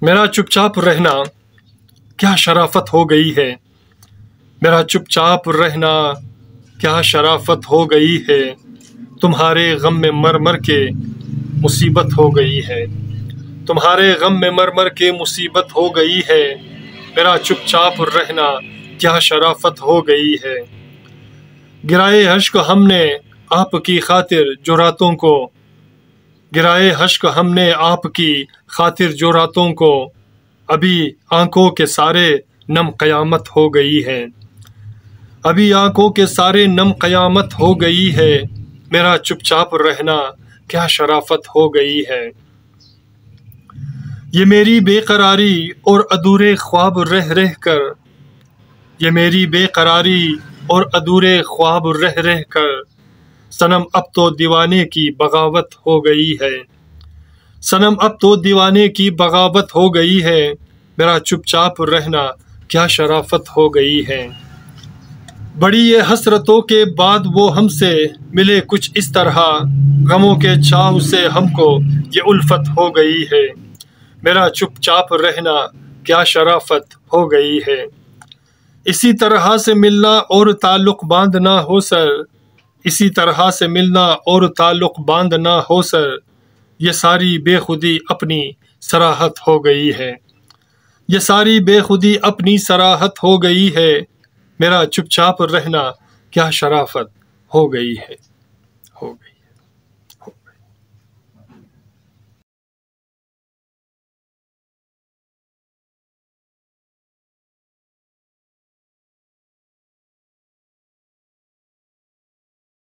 میرا چپ چاپ رہنا کیا شرافت ہو گئی ہے، میرا چپ چاپ رہنا کیا شرافت ہو گئی ہے، تمہارے غم میں مر مر کے مصیبت ہو گئی ہے، تمہارے غم میں مر مر کے مصیبت ہو گئی ہے، میرا چپ چاپ رہنا کیا شرافت ہو گئی ہے۔ گرائے اشک ہم نے آپ کی خاطر جو راتوں کو، گرائے اشک ہم نے آپ کی خاطر جو راتوں کو، ابھی آنکھوں کے سارے نم قیامت ہو گئی ہے، ابھی آنکھوں کے سارے نم قیامت ہو گئی ہے، میرا چپ چاپ رہنا کیا شرافت ہو گئی ہے۔ یہ میری بے قراری اور ادھورے خواب رہ رہ کر، یہ میری بے قراری اور ادھورے خواب رہ رہ کر، صنم اب تو دیوانے کی بغاوت ہو گئی ہے، صنم اب تو دیوانے کی بغاوت ہو گئی ہے، میرا چپ چاپ رہنا کیا شرافت ہو گئی ہے۔ بڑی یہ حسرتوں کے بعد وہ ہم سے ملے کچھ اس طرح، غموں کے چھاؤ سے ہم کو یہ الفت ہو گئی ہے، میرا چپ چاپ رہنا کیا شرافت ہو گئی ہے۔ اسی طرح سے ملنا اور تعلق باندھنا ہو سر، اسی طرح سے ملنا اور تعلق باندھنا ہو سر، یہ ساری بے خودی اپنی صراحت ہو گئی ہے، یہ ساری بے خودی اپنی صراحت ہو گئی ہے، میرا چپ چاپ رہنا کیا شرافت ہو گئی ہے۔